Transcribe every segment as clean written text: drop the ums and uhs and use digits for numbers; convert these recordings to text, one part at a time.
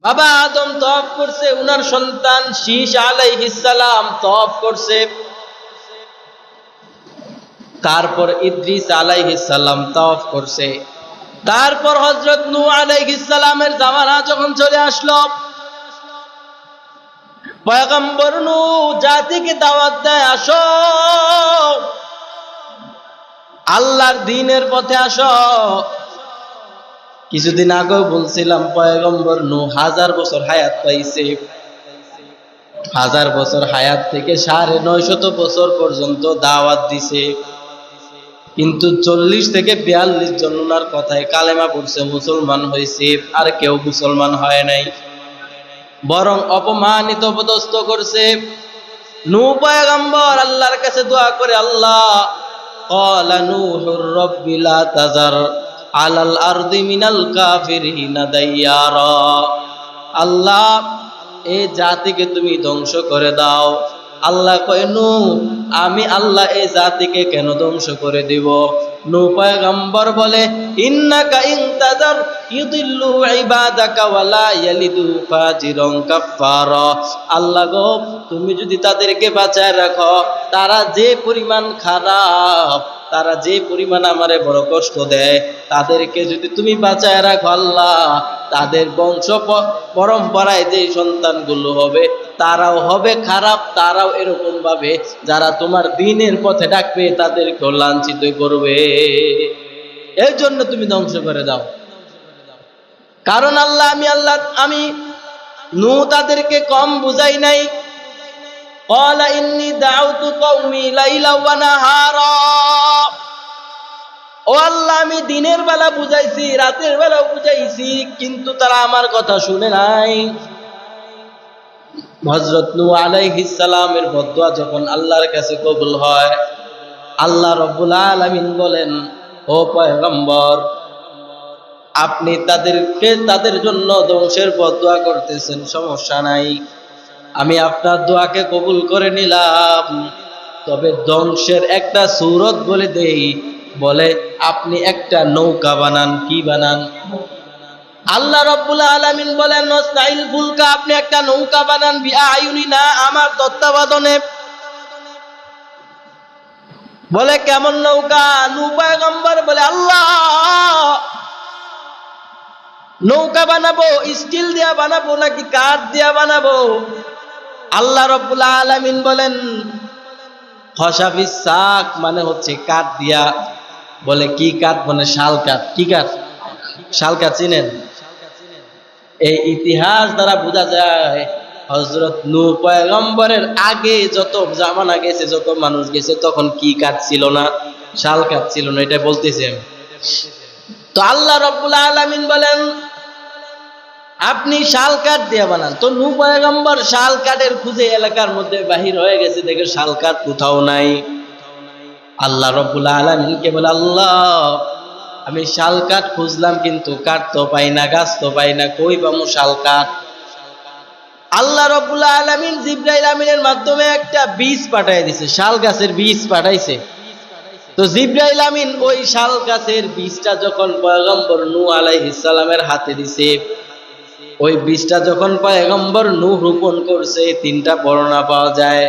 বাবা আদম তওয়াফ করছে, উনার সন্তান শীশ আলাইহিস সালাম তওয়াফ করছে, তারপর ইদ্রিস আলাইহিস সালাম তওয়াফ করছে, তারপর হযরত নূহ আলাইহিস সালামের জামানা যখন চলে আসলো, পয়গম্বর নূহ জাতিকে দাওয়াত দেয়, আসো আল্লাহর দ্বীনের পথে আসো। কিছুদিন আগেও বলছিলাম পয়গম্বর নূহ 1000 বছর হায়াত পাইছে, 1000 বছর হায়াত থেকে 950 বছর পর্যন্ত দাওয়াত দিছে, কিন্তু 40 থেকে 42 জন ওনার কথায় কালেমা পড়ছে, মুসলমান হয়েছে, আর কেউ মুসলমান হয় নাই, বরং অপমানিত অপদস্থ করছে। নূহ পয়গম্বর আল্লাহর কাছে দোয়া করে, আল্লাহ ক্বালা নূহুর রাব্বি লা তাযার আলাল আরদি মিনাল কাফিরিনা দাইয়ারা, আল্লাহ এই জাতিকে তুমি ধ্বংস করে দাও। আল্লাহ কয়, নূহ আমি আল্লাহ এই জাতিকে কেন ধ্বংস করে দিব? নূহ পয়গম্বর বলে, ইন্নাকা ইন তাযার ইউদিল্লু ইবাদাকা ওয়ালা ইয়ালিদু ফাজিরন কাফফারা, আল্লাহ গো তুমি যদি তাদেরকে বাঁচায় রাখো, তারা যে পরিমাণ খারাপ, তারা যে পরিমাণ আমারে বড় কষ্ট দেয়, তাদেরকে যদি তুমি বাঁচায় রাখো আল্লাহ, তাদের বংশ পরম্পরায় যে সন্তানগুলো হবে তারাও হবে খারাপ, তারাও এরকম ভাবে যারা তোমার দ্বীনের পথে ডাকবে তাদেরকেও লাঞ্ছিত করবে, এই জন্য তুমি ধ্বংস করে দাও। কারণ আমি নূহ তাদেরকে কম বুঝাই নাই। ক্বালা ইন্নী দাউতু কওমি লাইলা ওয়া নাহারা, ও আল্লাহ আমি দিনের বেলা বুঝাইছি, রাতের বেলাও বুঝাইছি, কিন্তু তারা আমার কথা শুনে নাই। হযরত নূহ আলাইহিস সালামের বদদুয়া যখন আল্লাহর কাছে কবুল হয়, আল্লাহ রাব্বুল আলামিন বলেন, ও পয়গম্বর আপনি তাদের জন্য ধ্বংসের বদদুয়া করতেছেন, সমস্যা নাই, আমি আপনার দোয়াকে কবুল করে নিলাম, তবে ধ্বংসের একটা সূরত বলে দেই। বলে আপনি একটা নৌকা বানান। কি বানান? আল্লাহ রাব্বুল আলামিন বলেন, নসনাইল ফুলকা, আপনি একটা নৌকা বানান, বিআইউনিনা, আমার তত্ত্বাবধানে। বলে কেমন নৌকা? নূহ পয়গম্বর বলে, আল্লাহ নৌকা বানাবো স্টিল দিয়া বানাবো নাকি কাঠ দিয়া বানাবো? আল্লাহ রাব্বুল আলামিন বলেন, খসাফিস সাক, মানে হচ্ছে কাঠ দিয়া। বলে কি কাঠ? মানে শাল কাঠ। কি কাঠ? শাল কাঠ। চিনেন? এই ইতিহাস দ্বারা বোঝা যায় হযরত নূহ পয়গম্বরের আগে যত জামানা গেছে, যত মানুষ গেছে, তখন কি কাঠ ছিল না? শাল কাঠ ছিল না। এটা বলতেছি আমি। তো আল্লাহ রাব্বুল আলামিন বলেন আপনি শাল কাঠ দিয়ে বানান। তো নূহ পয়গম্বর শাল কাঠের খুঁজে এলাকার মধ্যে বাহির হয়ে গেছে, দেখে শাল কাঠ কোথাও নাই। আল্লাহ রাব্বুল আলামিনকে বলে, আল্লাহ আমি শাল কাঠ খুঁজলাম, কিন্তু কাঠ তো পাই না, গাছ তো পাই না, কই পামু শাল কাঠ? আল্লাহ রাব্বুল আলামিন জিবরাইল আমিনের মাধ্যমে একটা বীজ পাঠায় দিছে, শাল গাছের বীজ পাঠাইছে। তো জিবরাইল আমিন ওই শাল গাছের বীজটা যখন পয়গম্বর নূহ আলাইহিস সালামের হাতে দিছে, ওই বীজটা যখন পয়গম্বর নূহ রোপণ করছে, 3টা বর্ণনা পাওয়া যায়।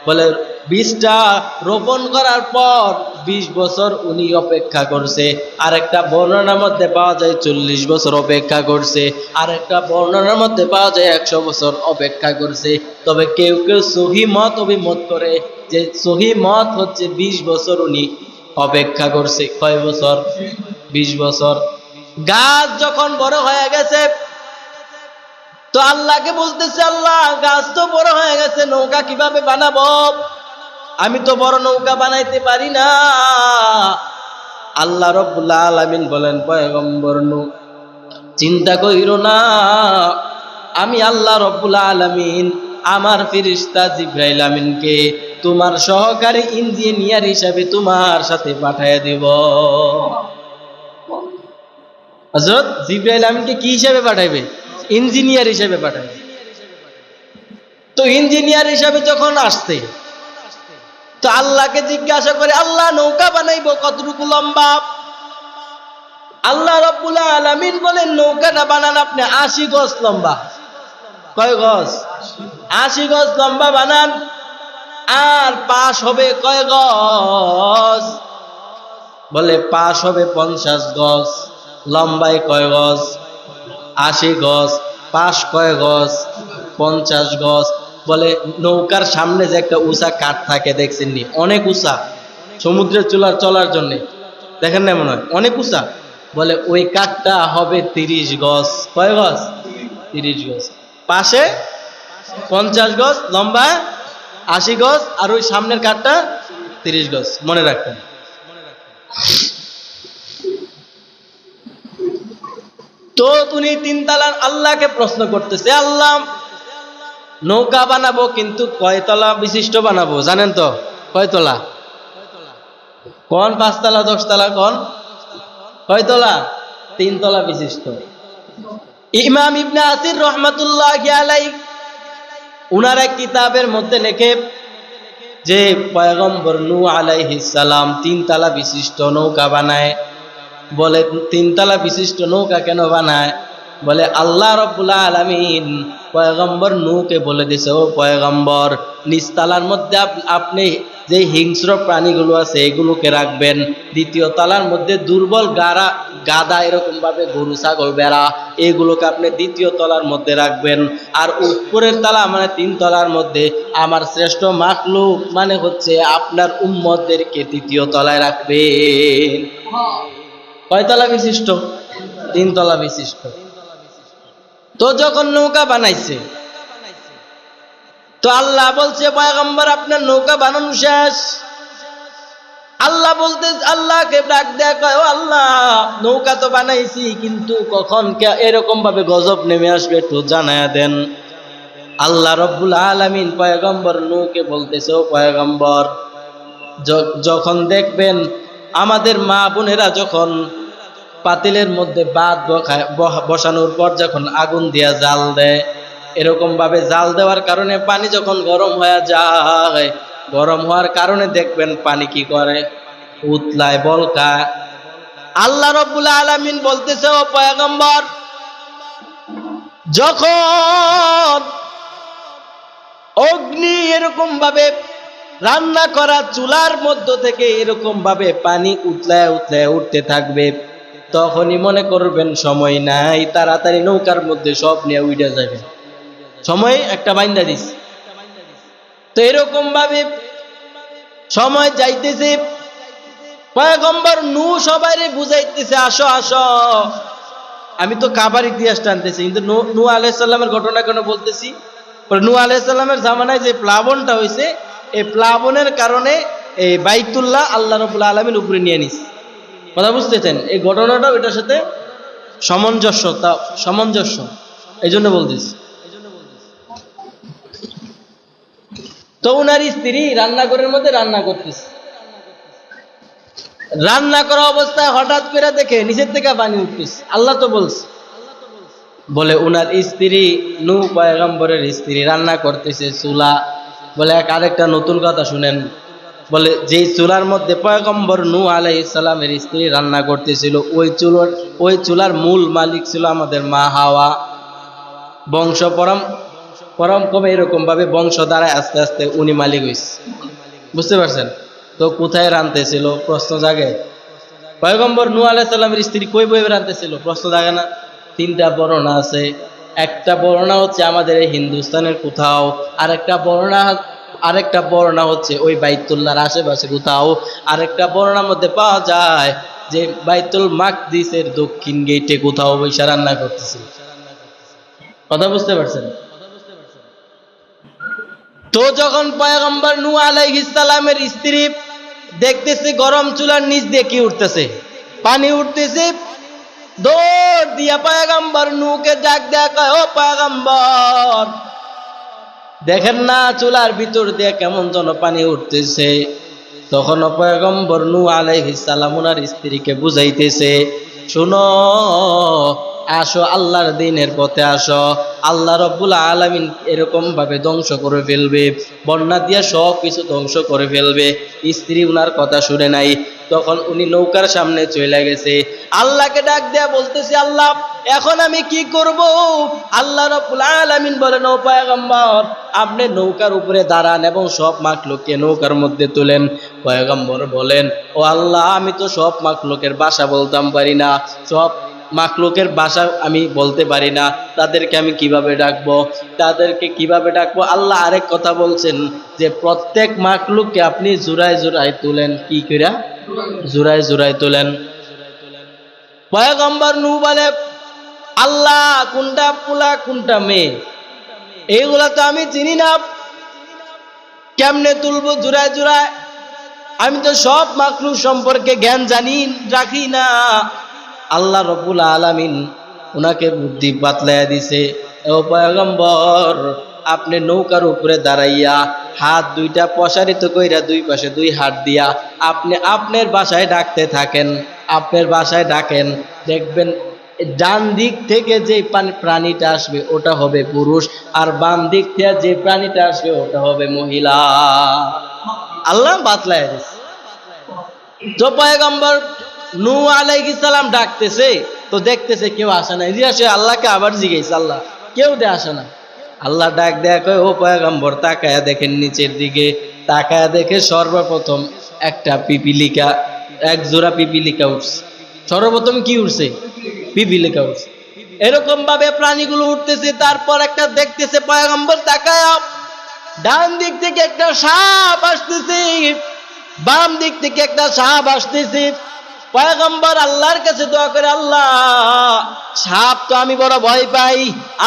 বলে বীজটা রোপণ করার পর 20 বছর উনি অপেক্ষা করছে। আরেকটা বর্ণনার মধ্যে পাওয়া যায় 40 বছর অপেক্ষা করছে। আরেকটা বর্ণনার মধ্যে পাওয়া যায় 100 বছর অপেক্ষা করছে। তবে কেউ কেউ সহি মত অভিমত করে যে সহি মত হচ্ছে 20 বছর উনি অপেক্ষা করছে। কয় বছর? 20 বছর। গাছ যখন বড় হয়ে গেছে, তো আল্লাহকে বলতেছে, আল্লাহ গাছ তো বড় হয়ে গেছে, নৌকা কিভাবে বানাবো? আমি তো বড় নৌকা বানাইতে পারি না। আল্লাহ রাব্বুল আলামিন বলেন, পয়গম্বর নূহ চিন্তা কইরো না, আমি আল্লাহ রাব্বুল আলামিন আমার ফেরেশতা জিবরাইল আমিনকে তোমার সহকারী ইঞ্জিনিয়ার হিসাবে তোমার সাথে পাঠায় দিব। হযরত জিবরাইল আমিনকে কি হিসাবে পাঠাইবে? ইঞ্জিনিয়ার হিসেবে পাঠায়। তো ইঞ্জিনিয়ার হিসেবে যখন আসছে, তো আল্লাহকে জিজ্ঞাসা করে, আল্লাহ নৌকা বানাইবো কতটুকু লম্বা? আল্লাহ রাব্বুল আলামিন বলেন, নৌকাটা বানান আপনি 80 গজ লম্বা। কয় গজ? 80 গজ লম্বা বানান। আর পাশ হবে কয় গজ? বলে পাশ হবে 50 গজ। লম্বায় কয় গজ? 80 গজ। পাশ কয় গজ? 50 গজ। বলে নৌকার সামনে যে একটা উঁচা কাঠ থাকে দেখছেন নি, অনেক উঁচা, সমুদ্রের চলার জন্য, দেখেন না মনে হয় অনেক উঁচা। বলে ওই কাঠটা হবে 30 গজ। কয় গজ? 30 গজ। পাশে 50 গজ, লম্বা 80 গজ, আর ওই সামনের কাঠটা 30 গজ। মনে রাখবেন। তো উনি 3 তলার আল্লাহকে প্রশ্ন করতেছে, আল্লাহ নৌকা বানাবো কিন্তু কয়তলা বিশিষ্ট বানাবো? জানেন তো কয়তলা? কোন 5 তলা 10 তলা? কোন কয়তলা? 3 তলা বিশিষ্ট। ইমাম ইবনে আসির রহমাতুল্লাহি আলাইহি উনার এক কিতাবের মধ্যে লেখে যে পয়গম্বর নূহ আলাইহিস সালাম 3 তলা বিশিষ্ট নৌকা বানায়। বলে 3 তলা বিশিষ্ট নৌকা কেন বানায়? বলে আল্লাহ রাব্বুল আলামিন পয়গম্বর নূহকে বলে দিয়েছে, ও পয়গম্বর, নিচতলার মধ্যে আপনি যে হিংস্র প্রাণীগুলো আছে এগুলোকে রাখবেন, দ্বিতীয় তলার মধ্যে দুর্বল গাদা এরকম ভাবে গরু ছাগল বেড়া এগুলোকে আপনি দ্বিতীয় তলার মধ্যে রাখবেন, আর উপরের তলা মানে 3 তলার মধ্যে আমার শ্রেষ্ঠ মাখলুক মানে হচ্ছে আপনার উম্মতদেরকে দ্বিতীয় তলায় রাখবেন। কয়তলা বিশিষ্ট? 3 তলা বিশিষ্ট। তো যখন নৌকা বানাইছে তো আল্লাহ বলছে, পয়গম্বর আপনার নৌকা বানানো শেষ। আল্লাহ বলতে আল্লাহকে ডাক দেয়া কয়, ও আল্লাহ, নৌকা তো বানাইছি কিন্তু কখন এরকম ভাবে গজব নেমে আসবে একটু জানায়া দেন। আল্লাহ রব্বুল আলামিন পয়গম্বর নূহকে বলতেছে, ও পয়গম্বর, যখন দেখবেন আমাদের মা বোনেরা যখন পাতিলের মধ্যে ভাত বসানোর পর যখন আগুন দিয়া জাল দেয়, এরকম ভাবে জাল দেওয়ার কারণে পানি যখন গরম হয়ে যায়, গরম হওয়ার কারণে দেখবেন পানি কি করে? উতলায়, বলকায়। আল্লাহ রাব্বুল আলামিন বলতেছে, ও পয়গম্বর, যখন অগ্নি এরকম ভাবে রান্না করা চুলার মধ্য থেকে এরকম ভাবে পানি উতলায় উতলায় উঠতে থাকবে, তখনই মনে করবেন সময় নাই, তাড়াতাড়ি নৌকার মধ্যে সব নিয়ে উঠে যাবে। সময় একটা বাইন্দা দিস। তো এরকম ভাবে সময় যাইতেছে, পয়গম্বর নূহ সবাইরে বুঝাইতেছে, আসো আসো, আমি তো কাবার ইতিহাস টানতেছি কিন্তু নূহ আলাইহিস সালামের ঘটনা কেন বলতেছি? নূহ আলাইহিস সালামের জামানায় যে প্লাবনটা হয়েছে, এই প্লাবনের কারণে এই বাইতুল্লাহ আল্লাহ রাব্বুল আলামিন উপরে নিয়ে নিছে। কথা বুঝতেছেন? এই ঘটনাটাও এটার সাথে সামঞ্জস্য, এই জন্য বলতেছি। তো উনার স্ত্রী রান্নাঘরের মধ্যে রান্না করতেছে, রান্না করা অবস্থায় হঠাৎ করে দেখে নিচের থেকে পানি উঠতেছে। আল্লাহ তো বলছে, বলে উনার স্ত্রী নূহ পয়গম্বরের স্ত্রী রান্না করতেছে চুলা। বলে আরেকটা নতুন কথা শুনেন, বলে যেই চুলার মধ্যে পয়গম্বর নূহ আলাইহিস সালামের স্ত্রী রান্না করতেছিল, ওই চুলার মূল মালিক ছিল আমাদের মা হাওয়া। বংশ পরম্পরা এরকম ভাবে বংশ দ্বারায় আস্তে আস্তে উনি মালিক হইছে। বুঝতে পারছেন? তো কোথায় রানতেছিল প্রশ্ন জাগে। পয়গম্বর নূহ আলাইহিস সালামের স্ত্রী কই বইয়ে রানতেছিল প্রশ্ন জাগে না? 3টা বর্ণনা আছে। একটা বর্ণনা হচ্ছে আমাদের এই হিন্দুস্তানের কোথাও, আরেকটা বর্ণনা হচ্ছে ওই বাইতুল্লাহর আশেপাশে কোথাও, আরেকটা বর্ণনার মধ্যে পাওয়া যায় যে বাইতুল মাকদিসের দক্ষিণ গেটে কোথাও বৈশা রান্না করতেছিল। কথা বুঝতে পারছেন? তো যখন পয়গম্বর নূহ আলাইহিস সালামের স্ত্রী দেখতেছে গরম চুলার নিচ দিয়ে কি উঠতেছে, পানি উঠতেছে, দৌড় দিয়া পয়গম্বর নূহকে ডাক দেয়া কয়, ও পয়গম্বর, দেখেন না চুলার ভিতর দিয়ে কেমন যেন পানি উঠতেছে। তখন পয়গম্বর নূহ আলাইহিস সালাম ওনার স্ত্রীকে বুঝাইতেছে, শুনো, আসো আল্লাহর দ্বীনের পথে আসো, আল্লাহ রাব্বুল আলামিন এরকম ভাবে ধ্বংস করে ফেলবে, বন্যা দিয়া সব কিছু ধ্বংস করে ফেলবে। স্ত্রী উনার কথা শুনে নাই। তখন উনি নৌকার সামনে চলে গেছে। আল্লাহকে ডাক দেয়া বলতেছে, আল্লাহ এখন আমি কি করব? আল্লাহ রাব্বুল আলামিন বলেন, ও পয়গম্বর আপনি নৌকার উপরে দাঁড়ান এবং সব মাখলুককে নৌকার মধ্যে তুলেন। পয়গম্বর বলেন, ও আল্লাহ আমি তো সব মাখলুকের ভাষা বলতাম পারি না, সব মাখলুকের ভাষা আমি বলতে পারি না, তাদেরকে আমি কিভাবে ডাকবো? আল্লাহ আরেক কথা বলছেন যে প্রত্যেক মাখলুককে আপনি জোড়ায় জোড়ায় তুলেন। কি কইরা? জোড়ায় জোড়ায় তুলেন। পয়গম্বর নূহ বলে, আল্লাহ কোনটা পোলা কোনটা মেয়ে এইগুলা তো আমি চিনি না, কেমনে তুলবো জোড়ায় জোড়ায়? আমি তো সব মাখলুক সম্পর্কে জ্ঞান রাখি না। আল্লাহ রাব্বুল আলামিন উনাকে বুদ্ধি বাতলাইয়া দিছে, ও পয়গম্বর আপনি নৌকার উপরে দাঁড়াইয়া হাত দুইটা প্রসারিত কইরা দুই পাশে দুই হাত দিয়া আপনি আপনার বাসায় ডাকতে থাকেন। আপনার বাসায় ডাকেন, দেখবেন ডান দিক থেকে যে প্রাণীটা আসবে ওটা হবে পুরুষ, আর বাম দিক থেকে যে প্রাণীটা আসবে ওটা হবে মহিলা। আল্লাহ বাতলাইয়া দিছে। তো পয়গম্বর নূহ আলাইহিস সালাম ডাকতেছে, তো দেখতেছে কেউ আসে না। সে আল্লাহকে আবার জিজ্ঞেস, আল্লাহ কেউ আসে না। আল্লাহ ডাক দেয়া কয়, ও পয়গম্বর তাকায়া দেখেন নিচের দিকে। তাকায়া দেখে সর্বপ্রথম একটা পিপিলিকা, এক জোড়া পিপিলিকা উঠছে। সর্বপ্রথম কি উঠছে? পিপিলিকা উঠছে। এরকম ভাবে প্রাণীগুলো উঠতেছে। তারপর একটা দেখতেছে পয়গম্বর তাকায়া, ডান দিক থেকে একটা সাপ আসতেছে, বাম দিক থেকে একটা সাপ আসতেছে। পয়গম্বর আল্লাহর কাছে দোয়া করে, আল্লাহ সাপ তো আমি বড় ভয় পাই,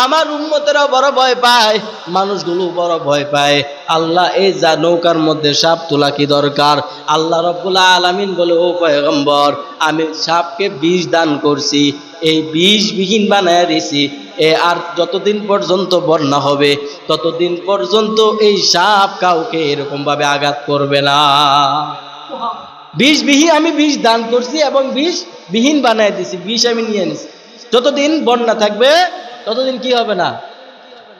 আমার উম্মতেরাও বড় ভয় পায়, মানুষগুলো বড় ভয় পায়, আল্লাহ এই যা নৌকার মধ্যে সাপ তোলা কি দরকার? আল্লাহ রাব্বুল আলামিন বলে, ও পয়গম্বর আমি সাপকে বিষ দান করছি, এই বিষবিহীন বানায় দিছি, আর যতদিন পর্যন্ত বন্যা হবে ততদিন পর্যন্ত এই সাপ কাউকে এরকম ভাবে আঘাত করবে না। বিষবিহীন আমি বিষ দান করছি এবং বিষবিহীন বানায় দিছি, বিষ আমি নিয়ে নিছি। যতদিন বন্যা থাকবে ততদিন কি হবে না?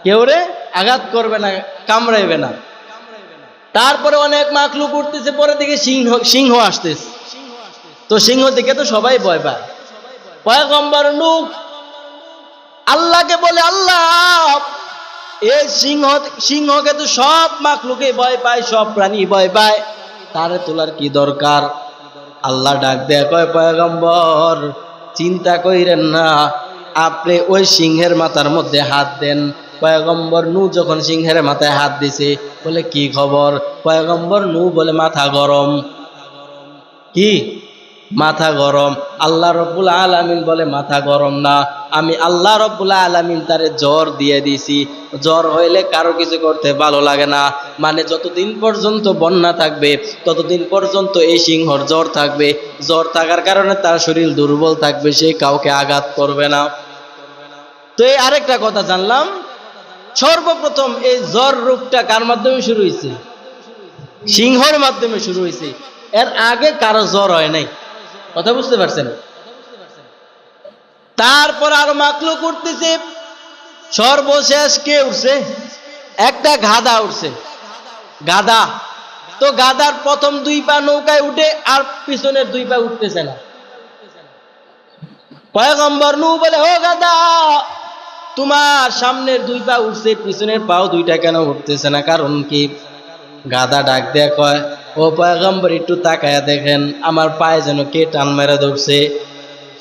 কেউ রে আঘাত করবে না, কামড়াইবে না। তারপরে অনেক মাখলুক উঠতেছে, পরে দিকে সিংহ আসতেছে। তো সিংহ দেখে তো সবাই ভয় পায়। পয়গম্বর নূহ আল্লাহকে বলে, আল্লাহ এই সিংহকে তো সব মাখলুকে ভয় পায়, সব প্রাণী ভয় পায়, তারে তোলার কি দরকার? আল্লাহ ডাক দেয়া কয়, পয়গম্বর চিন্তা কইরেন না, আপনি ওই সিংহের মাথার মধ্যে হাত দেন। পয়গম্বর নূহ যখন সিংহের মাথায় হাত দিছে, বলে কি খবর? পয়গম্বর নূহ বলে মাথা গরম। কি মাথা গরম? আল্লাহ রাব্বুল আলামিন বলে মাথা গরম না, আমি আল্লাহ রাব্বুল আলামিন তারে জ্বর দিয়ে দিছি। জ্বর হইলে কারো কিছু করতে ভালো লাগে না, মানে যতদিন পর্যন্ত বন্যা থাকবে ততদিন পর্যন্ত এই সিংহর জ্বর থাকবে। জ্বর থাকার কারণে তার শরীর দুর্বল থাকবে, সে কাউকে আঘাত করবে না। তো এই আরেকটা কথা জানলাম, সর্বপ্রথম এই জ্বর রোগটা কার মাধ্যমে শুরু হয়েছে? সিংহর মাধ্যমে শুরু হয়েছে। এর আগে কারো জ্বর হয় নাই। কথা বুঝতে পারছেন? তারপর আরো মাখলুক উঠতেছে। সর্বশেষ কে উঠছে? একটা গাধা উঠছে। গাধা। তো গাধার প্রথম দুই পা নৌকায় উঠে আর পিছনের দুই পা উঠতেছে না। পয়গম্বর নূহ বলে, ও গাধা তোমার সামনের দুই পা উঠছে, পিছনের পাও দুইটা কেন উঠতেছে না? কারণ কি? গাধা ডাক দেয়া কয়, ও পয়গম্বর একটু তাকায়া দেখেন, আমার পায়ে যেন কে টান মেরে ধরছে।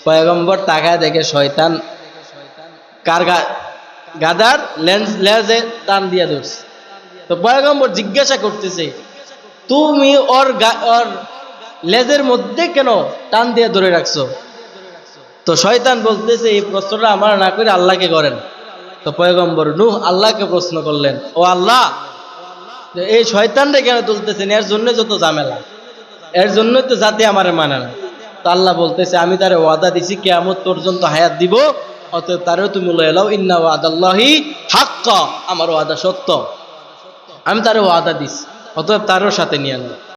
পয়গম্বর তাকায় দেখে শয়তান গাধার লেজে টান দিয়ে ধরছে। তো পয়গম্বর জিজ্ঞাসা করতেছে, তুমি ওর লেজের মধ্যে কেন টান দিয়ে ধরে রাখছো? তো শয়তান বলতেছে, এই প্রশ্নটা আমার না করে আল্লাহকে করেন। তো পয়গম্বর নূহ আল্লাহকে প্রশ্ন করলেন, ও আল্লাহ এই শয়তানটা কেন তুলতেছেন? এর জন্য যত ঝামেলা, এর জন্যই তো জাতি আমার মানে না। তো আল্লাহ বলতেছে, আমি তারে ওয়াদা দিছি কিয়ামত পর্যন্ত হায়াত দিব, অতএব তারেও তুমি লয়ে লাও, ইন্না ওয়াদাল্লাহি হাক্কা, আমার ওয়াদা সত্য, আমি তারে ওয়াদা দিছি, অতএব তারও সাথে নিয়ে নাও।